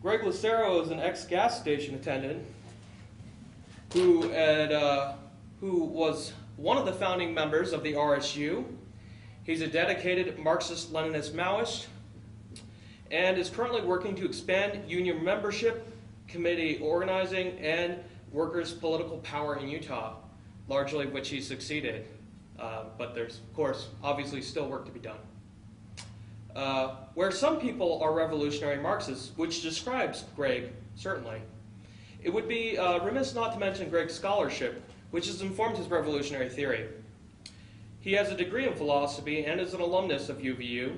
Greg Lucero is an ex-gas station attendant who was one of the founding members of the RSU. He's a dedicated Marxist-Leninist Maoist and is currently working to expand union membership, committee organizing, and workers' political power in Utah, largely which he succeeded. But there's, of course, obviously still work to be done. Where some people are revolutionary Marxists, which describes Greg, certainly, it would be remiss not to mention Greg's scholarship, which has informed his revolutionary theory. He has a degree in philosophy and is an alumnus of UVU,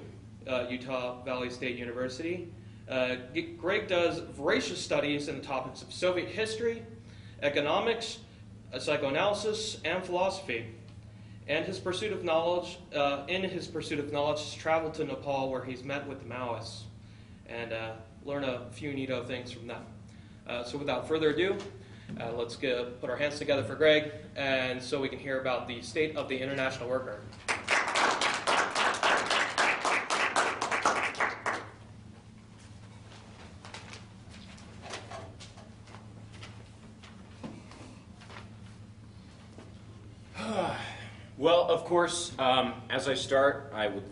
Utah Valley State University. Greg does voracious studies in the topics of Soviet history, economics, psychoanalysis, and philosophy. And his pursuit of knowledge, has traveled to Nepal, where he's met with the Maoists and learned a few neato things from them. So without further ado, let's put our hands together for Greg, and so we can hear about the state of the international worker. Well, of course, as I start, I would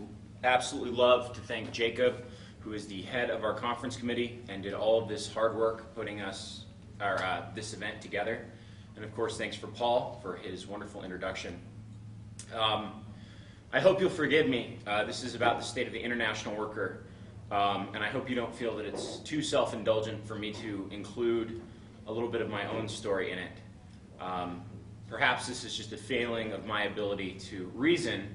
absolutely love to thank Jacob, who is the head of our conference committee and did all of this hard work putting this event together. And of course, thanks for Paul for his wonderful introduction. I hope you'll forgive me. This is about the state of the international worker, and I hope you don't feel that it's too self-indulgent for me to include a little bit of my own story in it. Perhaps this is just a failing of my ability to reason,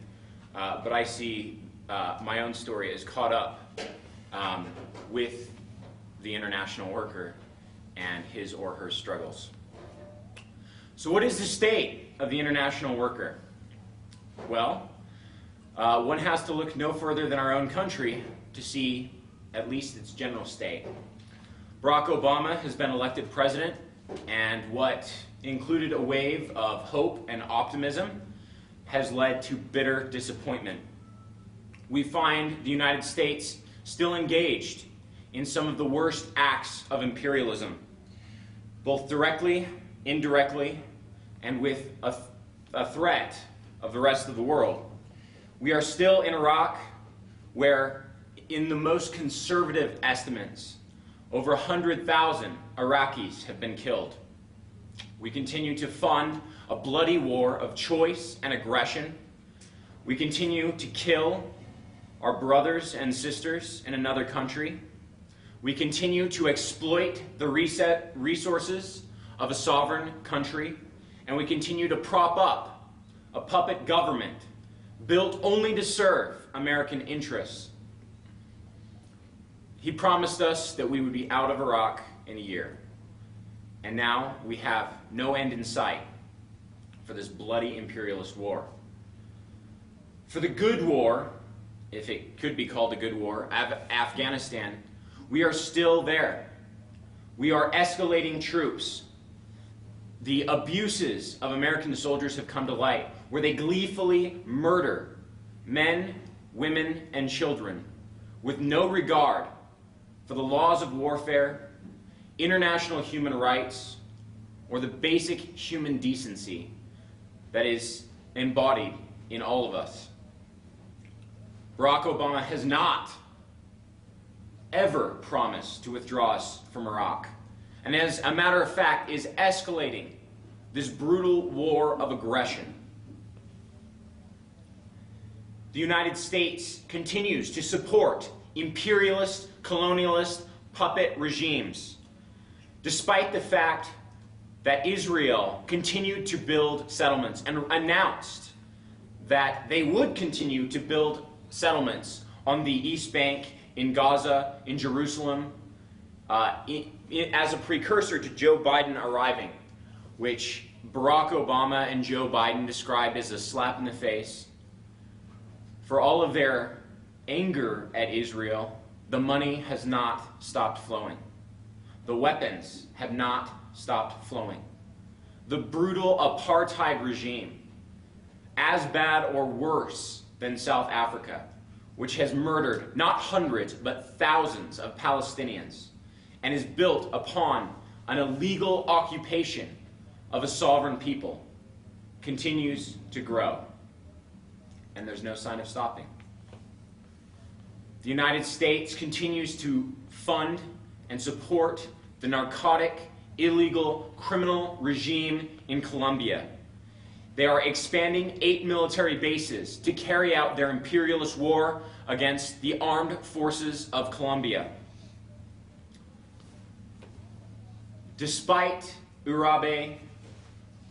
but I see my own story as caught up with the international worker and his or her struggles. So what is the state of the international worker? Well, one has to look no further than our own country to see at least its general state. Barack Obama has been elected president, and what included a wave of hope and optimism has led to bitter disappointment. We find the United States still engaged in some of the worst acts of imperialism, both directly, indirectly, and with a threat of the rest of the world. We are still in Iraq, where in the most conservative estimates, over 100,000 Iraqis have been killed. We continue to fund a bloody war of choice and aggression. We continue to kill our brothers and sisters in another country. We continue to exploit the resources of a sovereign country, and we continue to prop up a puppet government built only to serve American interests. He promised us that we would be out of Iraq in a year. And now we have no end in sight for this bloody imperialist war. For the good war, if it could be called a good war, Afghanistan, we are still there. We are escalating troops. The abuses of American soldiers have come to light, where they gleefully murder men, women, and children with no regard for the laws of warfare, international human rights, or the basic human decency that is embodied in all of us. Barack Obama has not ever promised to withdraw us from Iraq, and as a matter of fact is escalating this brutal war of aggression. The United States continues to support imperialist, colonialist, puppet regimes, despite the fact that Israel continued to build settlements and announced that they would continue to build settlements on the East Bank, in Gaza, in Jerusalem, as a precursor to Joe Biden arriving, which Barack Obama and Joe Biden described as a slap in the face. For all of their anger at Israel, the money has not stopped flowing. The weapons have not stopped flowing. The brutal apartheid regime, as bad or worse than South Africa, which has murdered not hundreds but thousands of Palestinians and is built upon an illegal occupation of a sovereign people continues to grow. And there's no sign of stopping. The United States continues to fund and support the narcotic, illegal, criminal regime in Colombia. They are expanding 8 military bases to carry out their imperialist war against the armed forces of Colombia. Despite Uribe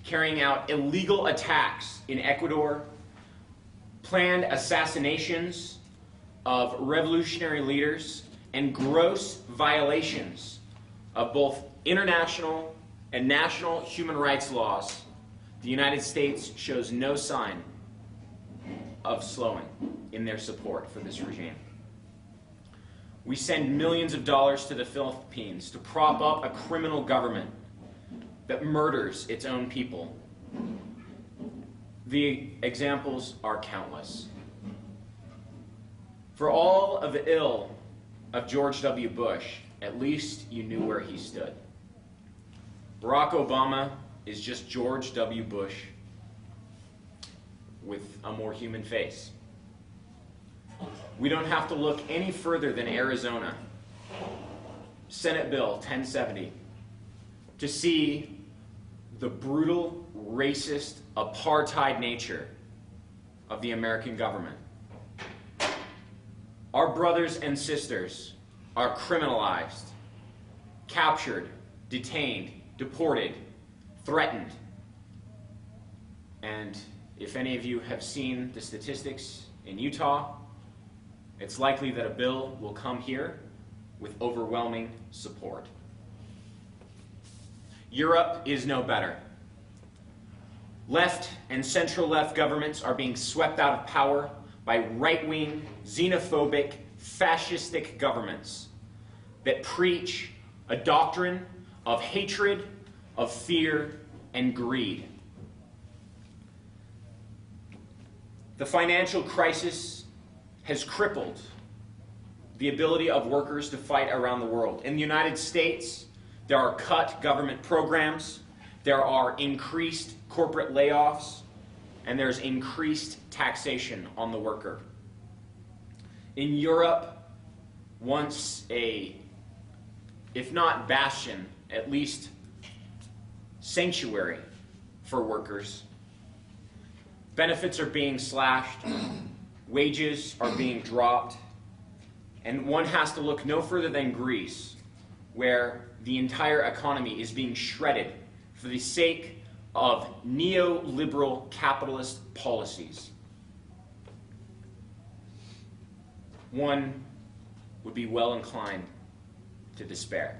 carrying out illegal attacks in Ecuador, planned assassinations of revolutionary leaders, and gross violations of both international and national human rights laws, the United States shows no sign of slowing in their support for this regime. We send millions of dollars to the Philippines to prop up a criminal government that murders its own people. The examples are countless. For all of the ill of George W. Bush, at least you knew where he stood. Barack Obama is just George W. Bush with a more human face. We don't have to look any further than Arizona, Senate Bill 1070, to see the brutal, racist, apartheid nature of the American government. Our brothers and sisters are criminalized, captured, detained, deported, threatened. And if any of you have seen the statistics in Utah, it's likely that a bill will come here with overwhelming support. Europe is no better. Left and central-left governments are being swept out of power by right-wing, xenophobic, fascistic governments that preach a doctrine of hatred, of fear, and greed. The financial crisis has crippled the ability of workers to fight around the world. In the United States, there are cut government programs, there are increased corporate layoffs, and there's increased taxation on the worker. In Europe, once a, if not bastion, at least sanctuary for workers, benefits are being slashed, wages are being dropped, and one has to look no further than Greece, where the entire economy is being shredded for the sake of neoliberal capitalist policies. One would be well inclined to despair.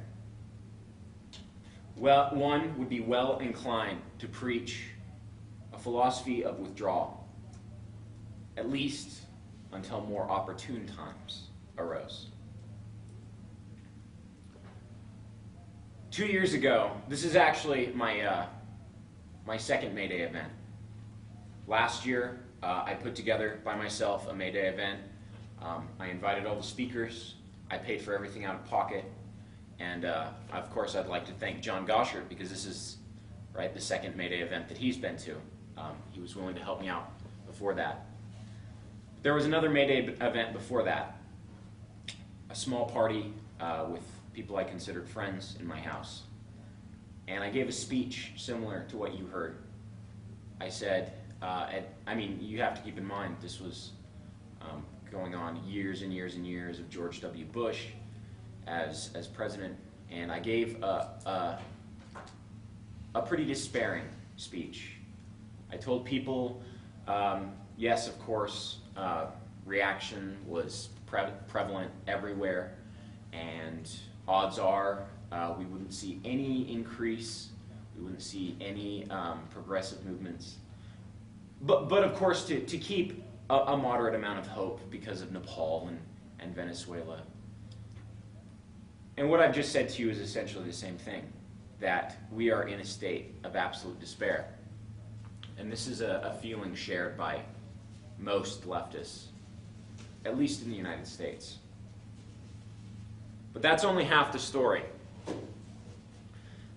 Well, one would be well inclined to preach a philosophy of withdrawal, at least until more opportune times arose. 2 years ago, this is actually my second MayDay event. Last year, I put together by myself a MayDay event. I invited all the speakers. I paid for everything out of pocket. And of course, I'd like to thank John Goshert, because this is the second MayDay event that he's been to. He was willing to help me out before that. There was another MayDay event before that, a small party with people I considered friends in my house. And I gave a speech similar to what you heard. I said, you have to keep in mind, this was going on years and years and years of George W. Bush as president, and I gave a pretty despairing speech. I told people, yes, of course, reaction was prevalent everywhere, and odds are we wouldn't see any increase, we wouldn't see any progressive movements. But of course, to keep a moderate amount of hope because of Nepal and Venezuela. And what I've just said to you is essentially the same thing, that we are in a state of absolute despair. And this is a feeling shared by most leftists, at least in the United States. But that's only half the story.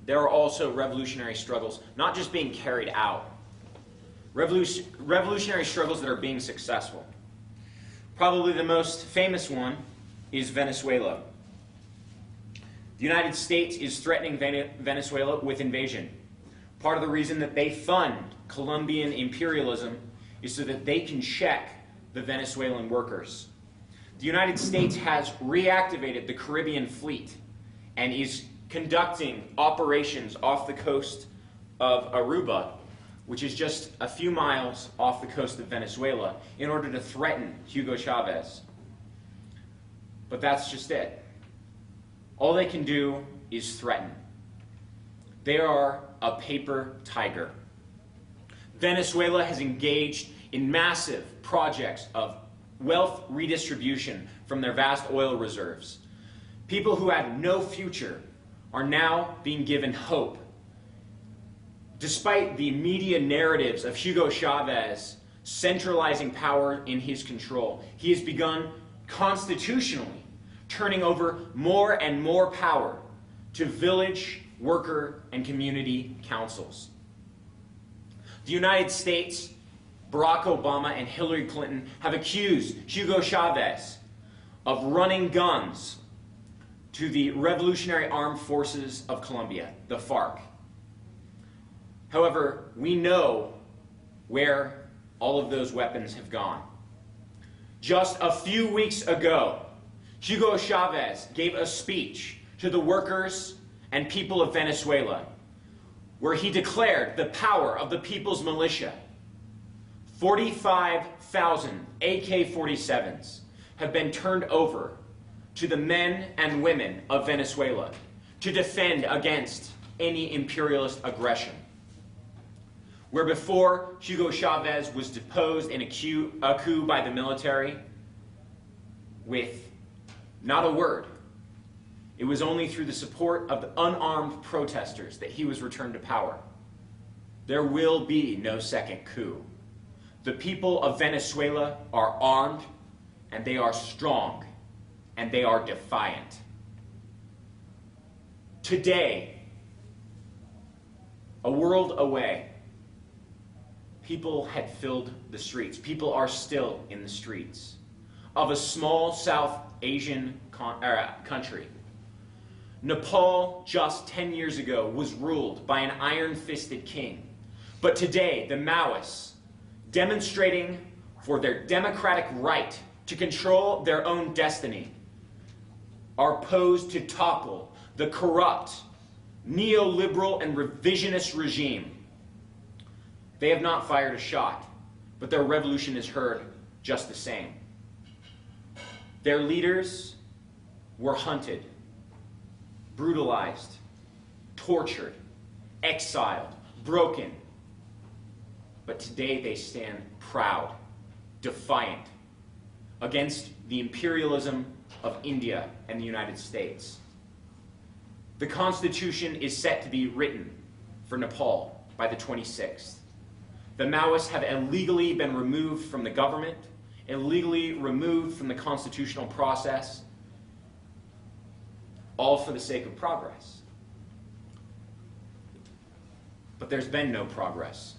There are also revolutionary struggles not just being carried out, revolutionary struggles that are being successful. Probably the most famous one is Venezuela. The United States is threatening Venezuela with invasion. Part of the reason that they fund Colombian imperialism is so that they can check the Venezuelan workers. The United States has reactivated the Caribbean fleet and is conducting operations off the coast of Aruba, which is just a few miles off the coast of Venezuela, in order to threaten Hugo Chavez. But that's just it. All they can do is threaten. They are a paper tiger. Venezuela has engaged in massive projects of wealth redistribution from their vast oil reserves. People who had no future are now being given hope. Despite the media narratives of Hugo Chavez centralizing power in his control, he has begun constitutionally turning over more and more power to village, worker, and community councils. The United States, Barack Obama and Hillary Clinton have accused Hugo Chavez of running guns to the Revolutionary Armed Forces of Colombia, the FARC. However, we know where all of those weapons have gone. Just a few weeks ago, Hugo Chavez gave a speech to the workers and people of Venezuela, where he declared the power of the People's Militia. 45,000 AK-47s have been turned over to the men and women of Venezuela to defend against any imperialist aggression. Where before Hugo Chavez was deposed in a coup by the military with not a word, it was only through the support of the unarmed protesters that he was returned to power. There will be no second coup. The people of Venezuela are armed, and they are strong, and they are defiant. Today, a world away, people had filled the streets. People are still in the streets of a small South Asian country. Nepal, just 10 years ago, was ruled by an iron-fisted king. But today, the Maoists, demonstrating for their democratic right to control their own destiny, are posed to topple the corrupt, neoliberal, and revisionist regime. They have not fired a shot, but their revolution is heard just the same. Their leaders were hunted, brutalized, tortured, exiled, broken. But today they stand proud, defiant, against the imperialism of India and the United States. The Constitution is set to be written for Nepal by the 26th. The Maoists have illegally been removed from the government, illegally removed from the constitutional process, all for the sake of progress. But there's been no progress,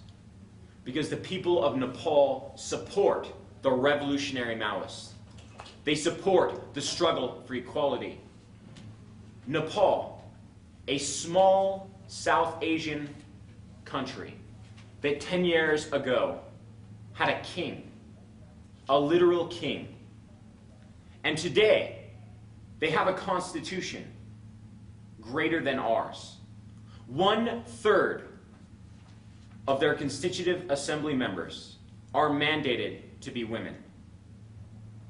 because the people of Nepal support the revolutionary Maoists. They support the struggle for equality. Nepal, a small South Asian country that 10 years ago had a king, a literal king. And today, they have a constitution greater than ours. 1/3 of their constitutive assembly members are mandated to be women.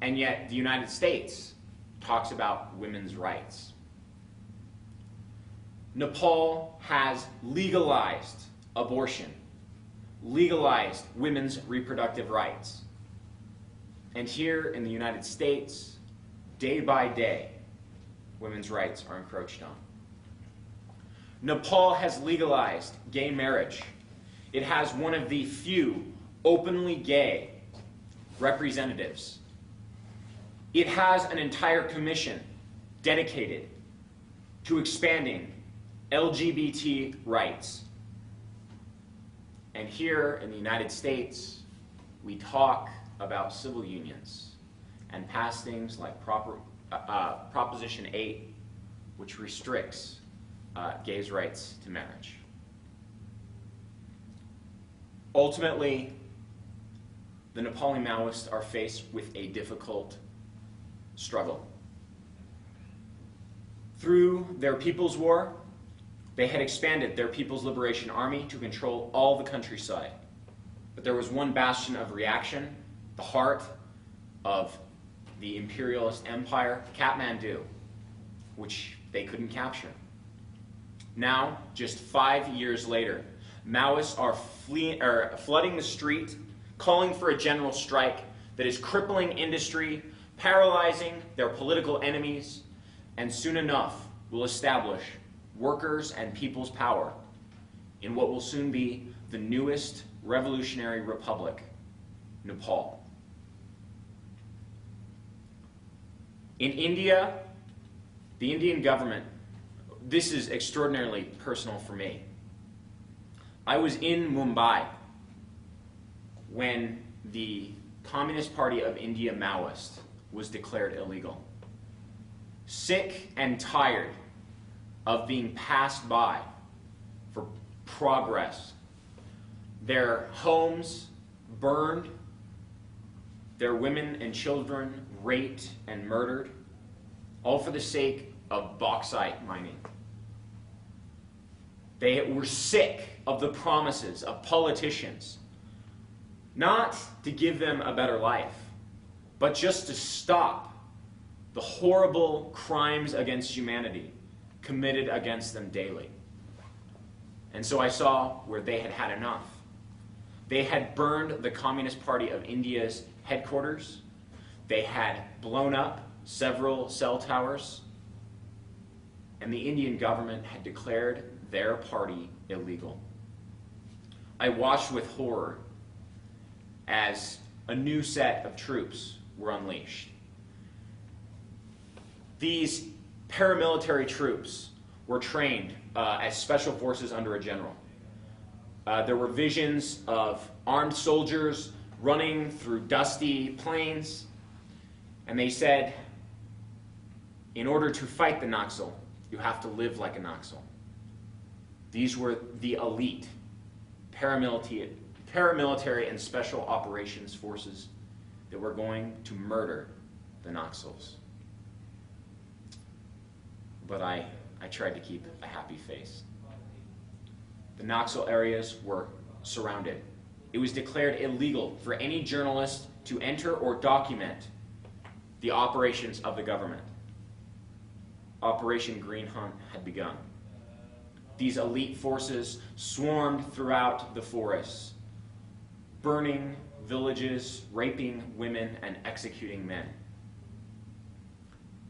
And yet the United States talks about women's rights. Nepal has legalized abortion, legalized women's reproductive rights. And here in the United States, day by day, women's rights are encroached on. Nepal has legalized gay marriage. It has one of the few openly gay representatives. It has an entire commission dedicated to expanding LGBT rights. And here in the United States, we talk about civil unions and pass things like Proposition 8, which restricts gays' rights to marriage. Ultimately, the Nepali Maoists are faced with a difficult struggle. Through their People's War, they had expanded their People's Liberation Army to control all the countryside. But there was one bastion of reaction, the heart of the imperialist empire, Kathmandu, which they couldn't capture. Now, just 5 years later, Maoists are flooding the street, calling for a general strike that is crippling industry, paralyzing their political enemies, and soon enough will establish workers' and people's power in what will soon be the newest revolutionary republic, Nepal. In India, the Indian government, this is extraordinarily personal for me. I was in Mumbai when the Communist Party of India Maoist was declared illegal. Sick and tired of being passed by for progress. Their homes burned, their women and children raped and murdered, all for the sake of bauxite mining. They were sick of the promises of politicians, not to give them a better life, but just to stop the horrible crimes against humanity committed against them daily. And so I saw where they had had enough. They had burned the Communist Party of India's headquarters. They had blown up several cell towers. And the Indian government had declared their party illegal. I watched with horror as a new set of troops were unleashed. These paramilitary troops were trained as special forces under a general. There were visions of armed soldiers running through dusty plains, and they said, in order to fight the Naxal, you have to live like a Naxal. These were the elite paramilitary and special operations forces that were going to murder the Naxals. But I tried to keep a happy face. The Naxal areas were surrounded. It was declared illegal for any journalist to enter or document the operations of the government. Operation Green Hunt had begun. These elite forces swarmed throughout the forests, burning villages, raping women, and executing men.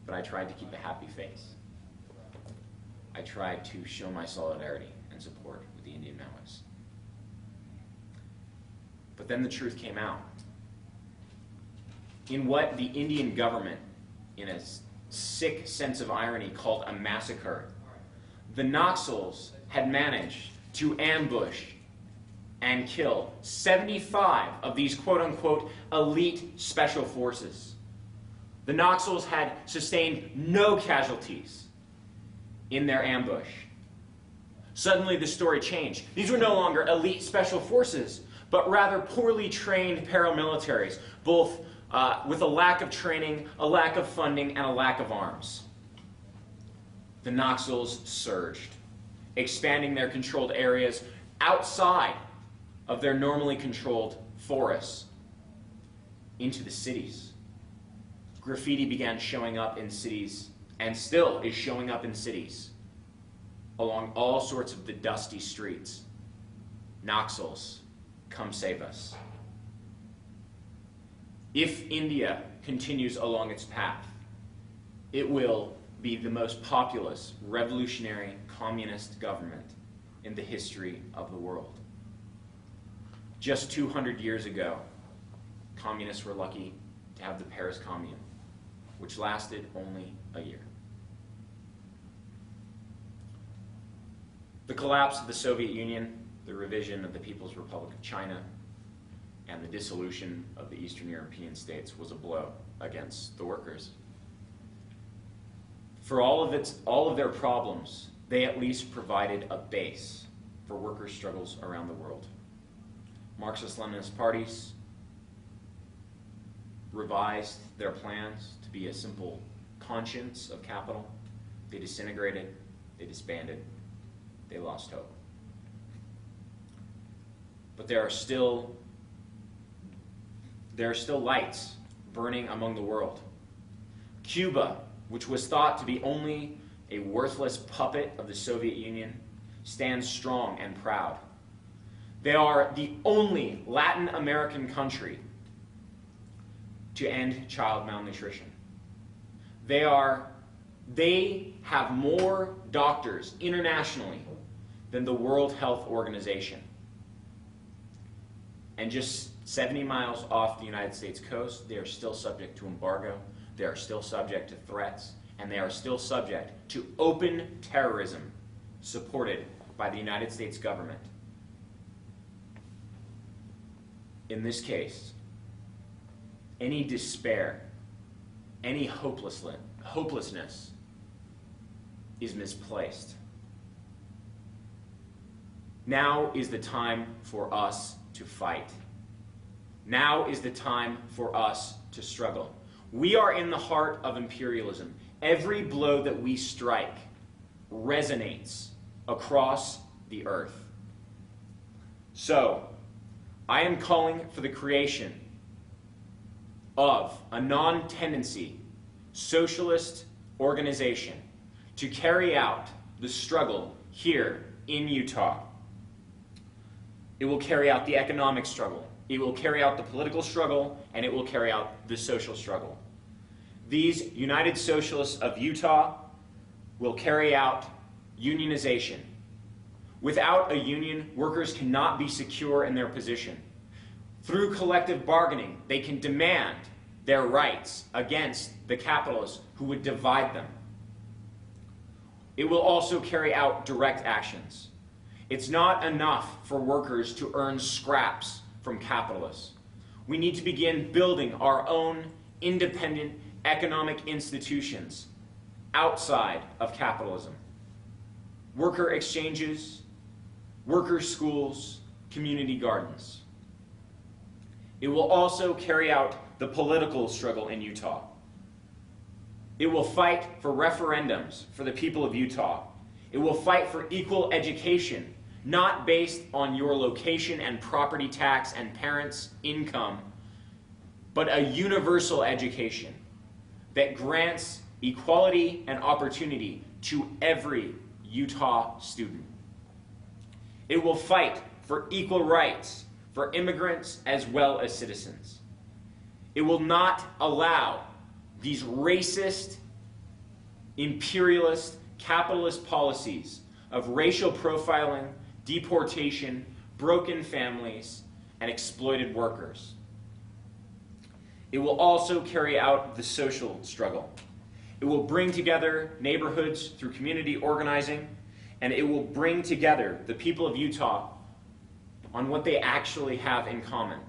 But I tried to keep a happy face. I tried to show my solidarity and support with the Indian Maoists. But then the truth came out. In what the Indian government, in a sick sense of irony, called a massacre, the Naxals had managed to ambush and kill 75 of these quote-unquote elite special forces. The Naxals had sustained no casualties in their ambush. Suddenly the story changed. These were no longer elite special forces, but rather poorly trained paramilitaries, both with a lack of training, a lack of funding, and a lack of arms. The Naxals surged, expanding their controlled areas outside of their normally controlled forests into the cities. Graffiti began showing up in cities, and still is showing up in cities, along all sorts of the dusty streets. Naxals, come save us. If India continues along its path, it will be the most populous, revolutionary, communist government in the history of the world. Just 200 years ago, communists were lucky to have the Paris Commune, which lasted only a year. The collapse of the Soviet Union, the revision of the People's Republic of China, and the dissolution of the Eastern European states was a blow against the workers. For all of their problems, they at least provided a base for workers' struggles around the world. Marxist-Leninist parties revised their plans to be a simple conscience of capital. They disintegrated, they disbanded, they lost hope. But there are still lights burning among the world. Cuba, which was thought to be only a worthless puppet of the Soviet Union, stands strong and proud. They are the only Latin American country to end child malnutrition. They have more doctors internationally than the World Health Organization. And just 70 miles off the United States coast, they are still subject to embargo, they are still subject to threats, and they are still subject to open terrorism supported by the United States government. In this case, any despair, any hopelessness is misplaced. Now is the time for us to fight. Now is the time for us to struggle. We are in the heart of imperialism. Every blow that we strike resonates across the earth. So, I am calling for the creation of a non-tendency socialist organization to carry out the struggle here in Utah. It will carry out the economic struggle, it will carry out the political struggle, and it will carry out the social struggle. These United Socialists of Utah will carry out unionization. Without a union, workers cannot be secure in their position. Through collective bargaining, they can demand their rights against the capitalists who would divide them. It will also carry out direct actions. It's not enough for workers to earn scraps from capitalists. We need to begin building our own independent economic institutions outside of capitalism. Worker exchanges, worker schools, community gardens. It will also carry out the political struggle in Utah. It will fight for referendums for the people of Utah. It will fight for equal education, not based on your location and property tax and parents' income, but a universal education that grants equality and opportunity to every Utah student. It will fight for equal rights for immigrants as well as citizens. It will not allow these racist, imperialist, capitalist policies of racial profiling, deportation, broken families, and exploited workers. It will also carry out the social struggle. It will bring together neighborhoods through community organizing, and it will bring together the people of Utah on what they actually have in common,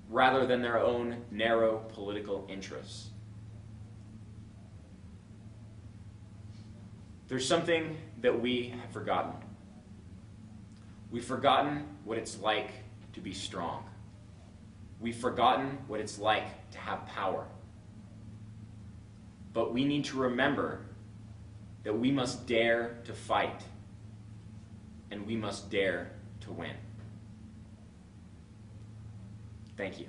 rather than their own narrow political interests. There's something that we have forgotten. We've forgotten what it's like to be strong. We've forgotten what it's like to have power. But we need to remember that we must dare to fight, and we must dare to win. Thank you.